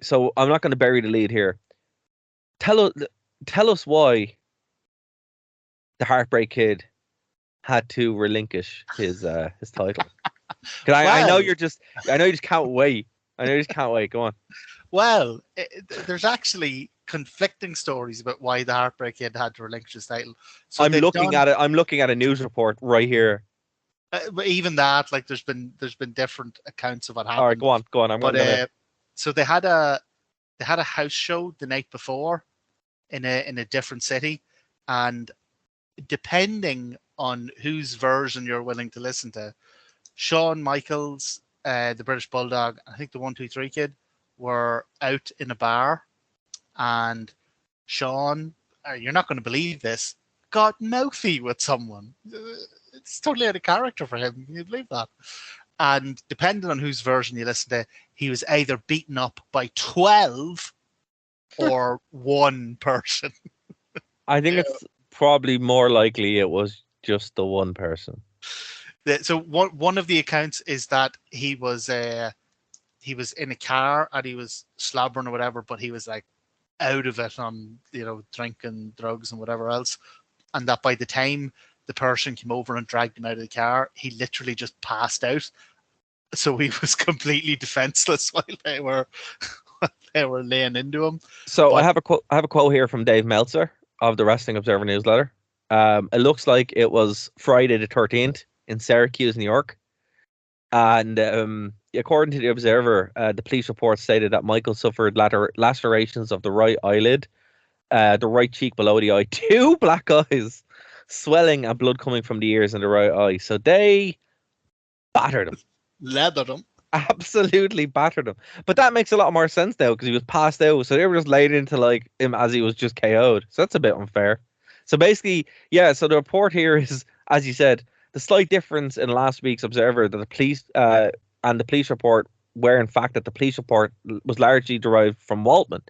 So I'm not going to bury the lead here. Tell us why the Heartbreak Kid had to relinquish his title. I know you just can't wait. Go on. Well, there's actually conflicting stories about why the Heartbreak Kid had to relinquish his title. So I'm looking at a news report right here. But even that, like, there's been different accounts of what happened. All right, go on. So they had a house show the night before in a different city, and depending on whose version you're willing to listen to, Shawn Michaels, the British Bulldog, I think the 1-2-3 Kid, were out in a bar, and Shawn, you're not going to believe this, got mouthy with someone. It's totally out of character for him. Can you believe that? And depending on whose version you listen to, he was either beaten up by 12 or one person. I think it's probably more likely it was just the one person. So one of the accounts is that he was in a car and he was slobbering or whatever, but he was like out of it on drinking, drugs and whatever else, and that by the time the person came over and dragged him out of the car, he literally just passed out. so he was completely defenseless while they were laying into him. So But- I have a quote. I have a quote here from Dave Meltzer of the Wrestling Observer newsletter. It looks like it was Friday the 13th in Syracuse, New York, and according to the Observer, the police report stated that Michael suffered lacerations of the right eyelid, the right cheek below the eye, 2 black eyes, swelling and blood coming from the ears and the right eye. So they battered him. leathered him. Absolutely battered him. But that makes a lot more sense now because he was passed out. So they were just laid into like him as he was just KO'd. So that's a bit unfair. So basically, yeah, so the report here is, as you said, the slight difference in last week's Observer that the police and the police report were in fact that the police report was largely derived from Waltman.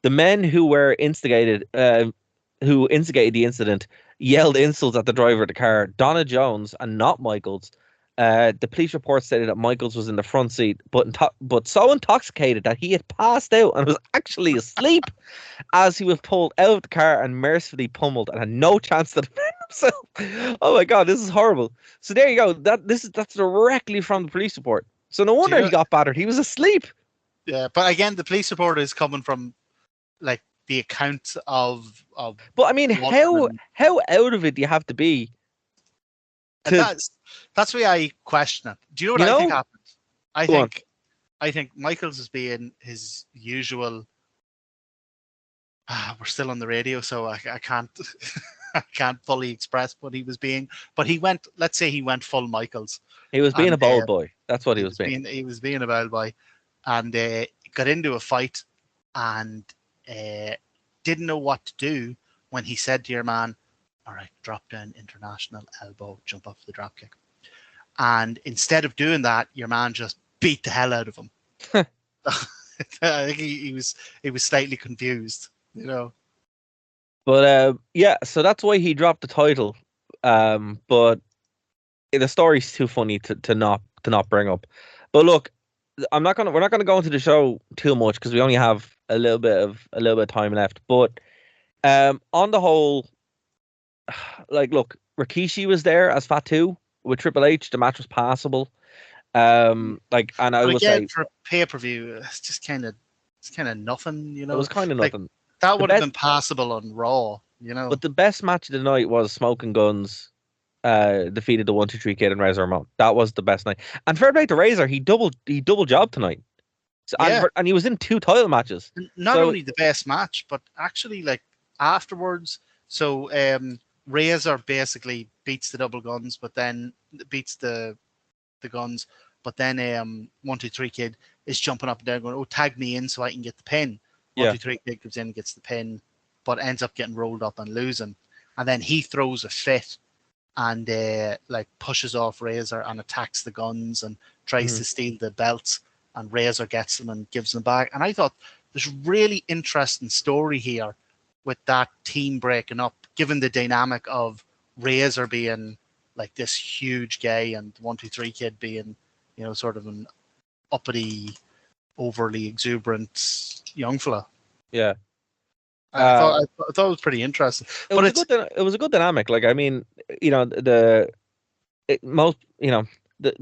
The men who instigated the incident yelled insults at the driver of the car, Donna Jones, and not Michaels. The police report stated that Michaels was in the front seat, but so intoxicated that he had passed out and was actually asleep as he was pulled out of the car and mercifully pummeled and had no chance to defend himself. Oh my God, this is horrible. So there you go. That's directly from the police report. So no wonder he got battered. He was asleep. Yeah, but again, the police report is coming from like the account of. But I mean, how out of it do you have to be? That's why I question it. Do you know what I think happened? I think Michaels is being his usual. We're still on the radio, so I can't I can't fully express what he was being. But he went. Let's say he went full Michaels. He was being a bold boy. That's what he was being. He was being a bold boy, and got into a fight, and didn't know what to do when he said to your man, "All right, drop down, international elbow, jump off the drop kick." And instead of doing that, your man just beat the hell out of him. I think he was slightly confused, you know. But yeah, so that's why he dropped the title. But the story's too funny to not bring up. But look, we're not gonna go into the show too much because we only have a little bit of time left. But on the whole, like, look, Rikishi was there as Fatu with Triple H. The match was passable. And I will say for pay-per-view, it's just kind of nothing, you know. It was kind of nothing. That would have been passable on Raw, you know. But the best match of the night was Smoking Guns defeated the 1-2-3 Kid and Razor Ramon. That was the best night. And fair play to Razor, he double jobbed tonight. So, and he was in 2 title matches. Not only the best match, but actually like afterwards. So Razor basically beats the double guns, but then beats the guns. But then 1-2-3 Kid is jumping up and down, going, "Oh, tag me in so I can get the pin." 1-2-3 Kid comes in, gets the pin, but ends up getting rolled up and losing. And then he throws a fit and like pushes off Razor and attacks the guns and tries to steal the belts. And Razor gets them and gives them back. And I thought there's a really interesting story here with that team breaking up, given the dynamic of Razor being like this huge guy and 1-2-3 Kid being, you know, sort of an uppity, overly exuberant young fella. Yeah. I thought it was pretty interesting. It was a good dynamic. Like, I mean, you know, the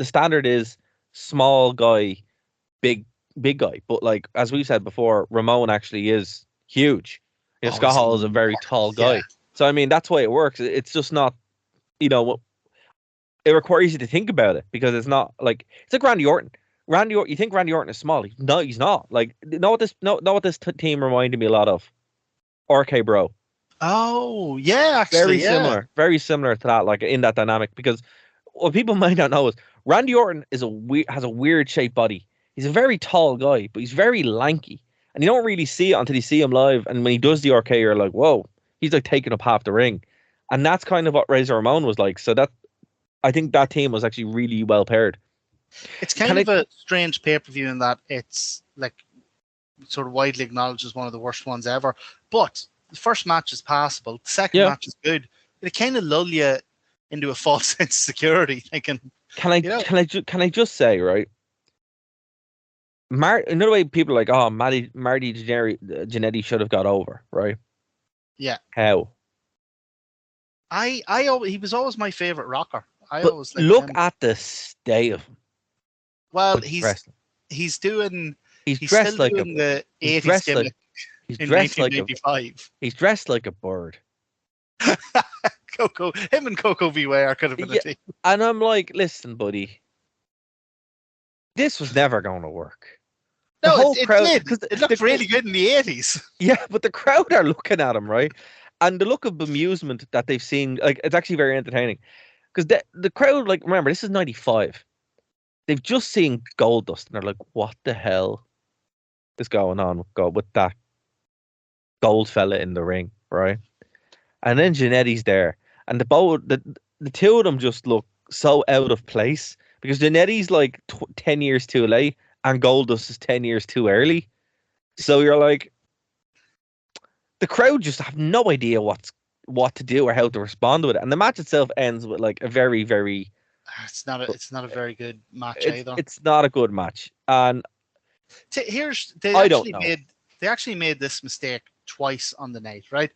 standard is small guy, big guy. But like, as we said before, Ramon actually is huge. You know, Scott Hall is a very tall guy. Yeah. So, I mean, that's why it works. It's just not, you know, it requires you to think about it because it's not like, it's like Randy Orton. You think Randy Orton is small? No, he's not. Like, know what this team reminded me a lot of? RK Bro. Oh yeah, actually, very similar to that. Like in that dynamic, because what people might not know is Randy Orton has a weird shaped body. He's a very tall guy, but he's very lanky, and you don't really see it until you see him live. And when he does the RK, you're like, whoa, he's like taking up half the ring, and that's kind of what Razor Ramon was like. So that I think that team was actually really well paired. It's kind of a strange pay-per-view in that it's like sort of widely acknowledged as one of the worst ones ever. But the first match is passable. The second match is good. It kind of lull you into a false sense of security, thinking. Can I just say, right? Another way people are like, oh, Marty Jannetty should have got over, right? Yeah. How? He was always my favorite rocker. Look at the state of him. Well, But he's doing he's he's dressed still like doing the he's 80s dressed like gimmick he's in dressed like 1995. he's dressed like a bird. Him and Coco Beware could have been a Yeah, team. and I'm like, listen, buddy, this was never going to work. The No, whole it crowd, did. because It looked really good in the 80s. yeah, but the crowd are looking at him, right? And the look of bemusement that they've seen, like, it's actually very entertaining. Because the crowd, like, remember, this is 95. They've just seen Goldust, and they're like, what the hell is going on with that gold fella in the ring, right? And then Janetti's there, and the two of them just look so out of place because Janetti's like 10 years too late, and Goldust is 10 years too early. So you're like, the crowd just have no idea what to do or how to respond to it, and the match itself ends with like a very, very. It's not a very good match It's either. it's not a good match, and I don't know. They actually made this mistake twice on the night, right?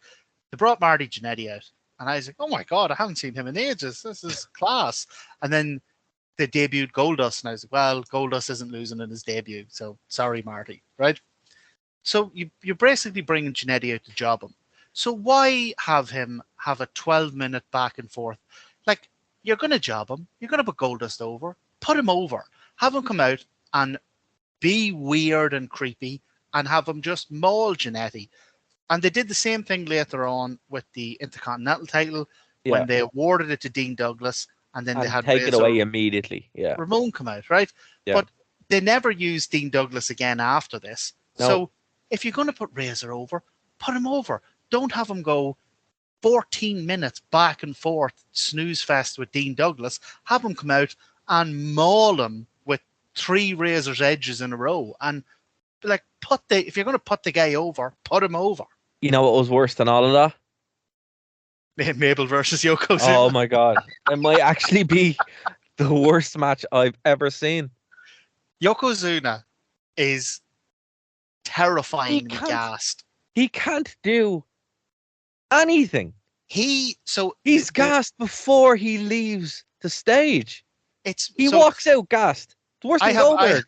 They brought Marty Jannetty out, and I was like, oh my god, I haven't seen him in ages. This is class. And then they debuted Goldust, and I was like, well, Goldust isn't losing in his debut, so sorry, Marty, right? So you're basically bringing Jannetty out to job him. So why have him have a 12-minute back and forth? Like, you're going to job him. You're going to put Goldust over. Put him over. Have him come out and be weird and creepy and have him just maul Jannetty. And they did the same thing later on with the Intercontinental title when they awarded it to Dean Douglas, and then they had take it Razor away immediately. Yeah, Ramon come out, right? Yeah. But they never used Dean Douglas again after this. No. So if you're going to put Razor over, put him over. Don't have him go 14 minutes back and forth snooze fest with Dean Douglas. Have him come out and maul him with 3 Razor's edges in a row. And like, if you're going to put the guy over, put him over. You know what was worse than all of that? Mabel versus Yokozuna. Oh my god, it might actually be the worst match I've ever seen. Yokozuna is terrifyingly gassed. He can't do anything. He's gassed before he leaves the stage. He walks out gassed. The worst thing over.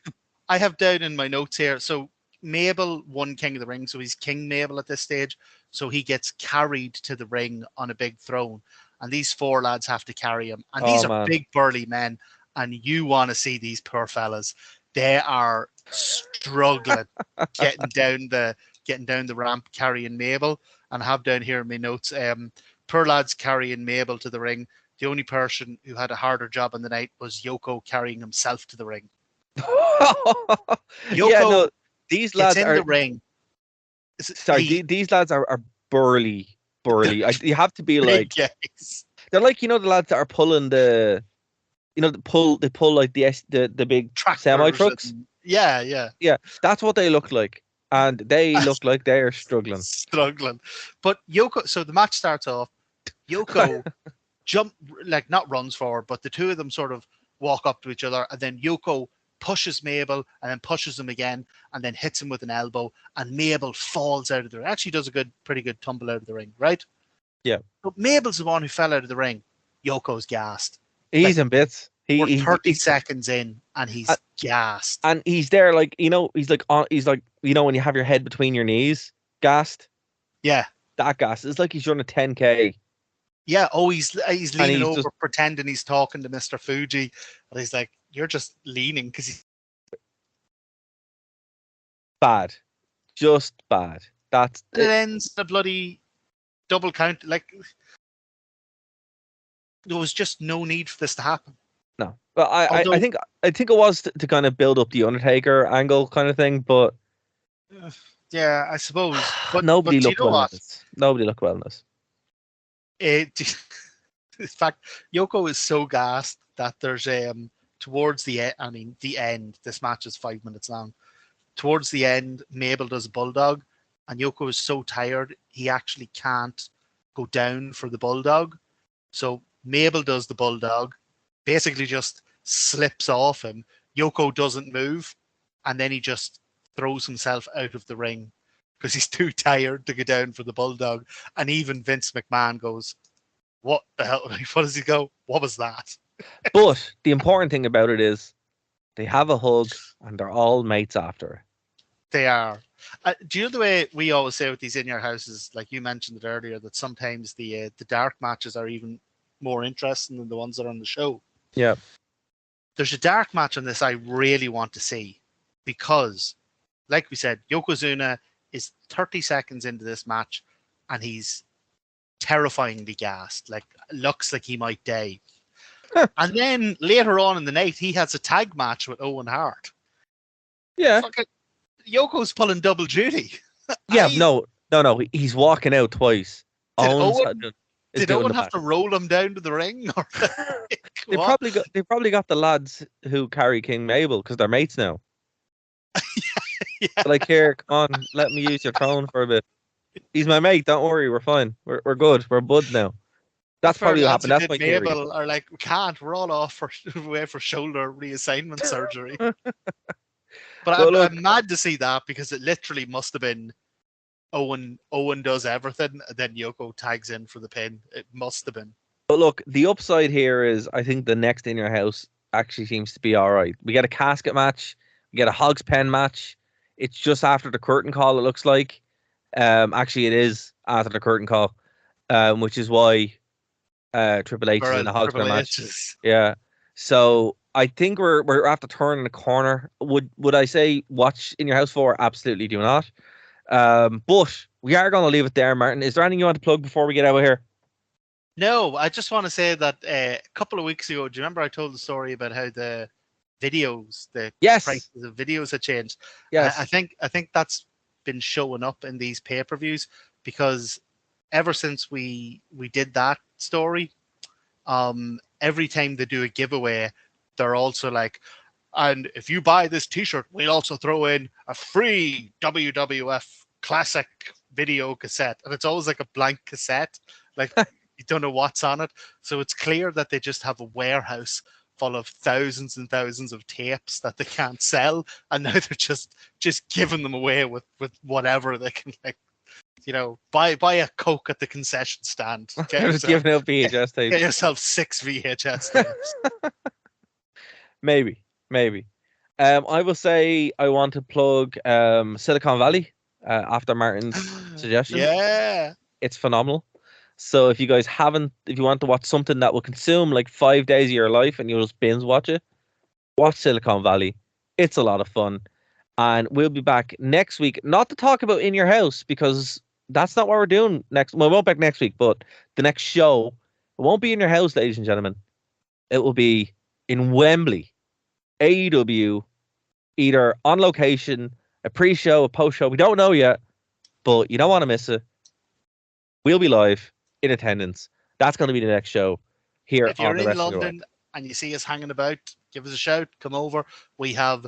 I have down in my notes here. So Mabel won King of the Ring, so he's King Mabel at this stage. So he gets carried to the ring on a big throne, and these 4 lads have to carry him. And these are big burly men, and you want to see these poor fellas. They are struggling getting down the ramp carrying Mabel. And I have down here in my notes, poor lads carrying Mabel to the ring. The only person who had a harder job on the night was Yoko carrying himself to the ring. Yoko, these lads in are the ring. These lads are burly. You have to be like, they're like, the lads that are pulling they pull like the big semi trucks. Yeah. That's what they look like, and they look like they are struggling. But Yoko. So the match starts off. Yoko not runs forward, but the two of them sort of walk up to each other, and then Yoko pushes Mabel and then pushes him again and then hits him with an elbow, and Mabel falls out of the ring. Actually does a pretty good tumble out of the ring, right? Yeah. But Mabel's the one who fell out of the ring. Yoko's gassed. He's in bits. We're 30 seconds in and he's gassed. And he's there like, he's like when you have your head between your knees, gassed. Yeah. That gassed. It's like he's running a 10K. Yeah. Oh, he's leaning over pretending he's talking to Mr. Fuji. But he's like, you're just leaning because he's bad. Just bad. That's it. Ends the bloody double count. Like, there was just no need for this to happen. No. But I think it was to kind of build up the Undertaker angle kind of thing, but yeah, I suppose. But nobody looked well in this. Nobody looked well in this. In fact, Yoko is so gassed that there's towards the end. I mean, the end. This match is 5 minutes long. Towards the end, Mabel does a bulldog, and Yoko is so tired he actually can't go down for the bulldog. So Mabel does the bulldog, basically just slips off him. Yoko doesn't move, and then he just throws himself out of the ring because he's too tired to go down for the bulldog. And even Vince McMahon goes, "What the hell? What does he go? What was that?" But the important thing about it is They have a hug, and they're all mates after. They are. Do you know the way we always say with these in your houses, like you mentioned it earlier, that sometimes the dark matches are even more interesting than the ones that are on the show? Yeah. There's a dark match on this I really want to see because, like we said, Yokozuna is 30 seconds into this match and he's terrifyingly gassed. Like, looks like he might die. And then later on in the night, he has a tag match with Owen Hart. Yeah. Fucking Yoko's pulling double duty. Yeah, no. He's walking out twice. Did Did Owen have to roll him down to the ring? Or they probably got the lads who carry King Mabel because they're mates now. Yeah. Like, here, come on, let me use your throne for a bit. He's my mate. Don't worry, we're fine. We're good. We're bud now. That's probably what happened. That's my theory. Mabel are like, we can't. We're all off for away for shoulder reassignment surgery. But I'm mad to see that because it literally must have been Owen does everything, and then Yoko tags in for the pin. It must have been. But look, the upside here is I think the next In Your House actually seems to be all right. We get a casket match. We get a Hogs Pen match. It's just after the curtain call, it looks like. Actually, it is after the curtain call, which is why Triple H is in the Hogs Pen match. Yeah. So I think we're after turning the corner. Would I say watch In Your House 4? Absolutely do not. But we are going to leave it there, Martin. Is there anything you want to plug before we get out of here? No, I just want to say that a couple of weeks ago, do you remember I told the story about how the videos, the prices of videos had changed? Yes. I think that's been showing up in these pay-per-views because ever since we did that story, every time they do a giveaway, they're also like, and if you buy this t-shirt, we'll also throw in a free WWF classic video cassette. And it's always like a blank cassette. Like, you don't know what's on it. So it's clear that they just have a warehouse full of thousands and thousands of tapes that they can't sell. And now they're just giving them away with whatever they can, like, you know, buy a Coke at the concession stand. Just giving out VHS tapes. Get yourself 6 VHS tapes. Maybe. I will say I want to plug Silicon Valley after Martin's suggestion. Yeah. It's phenomenal. So if you guys if you want to watch something that will consume like 5 days of your life and you'll just binge watch it, watch Silicon Valley. It's a lot of fun. And we'll be back next week, not to talk about In Your House, because that's not what we're doing next. Well, we won't be back next week, but the next show, it won't be In Your House, ladies and gentlemen. It will be in Wembley, AEW, either on location, a pre-show, a post-show. We don't know yet, but you don't want to miss it. We'll be live in attendance. That's going to be the next show here if you're on the in London and you see us hanging about, give us a shout. Come over. We have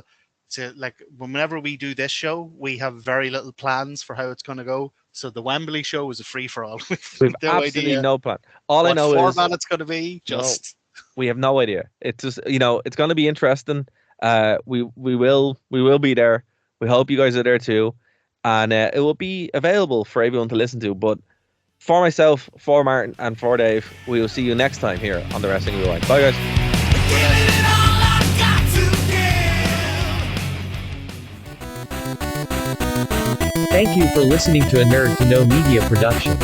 whenever we do this show, we have very little plans for how it's going to go. So the Wembley show is a free for all. We've absolutely no plan. All I know is what format it's going to be. We have no idea. It's just, it's going to be interesting. We will be there. We hope you guys are there too, and it will be available for everyone to listen to. But for myself, for Martin, and for Dave, we will see you next time here on the Wrestling Rewind. Bye, guys. Thank you for listening to a Nerd to Know Media production.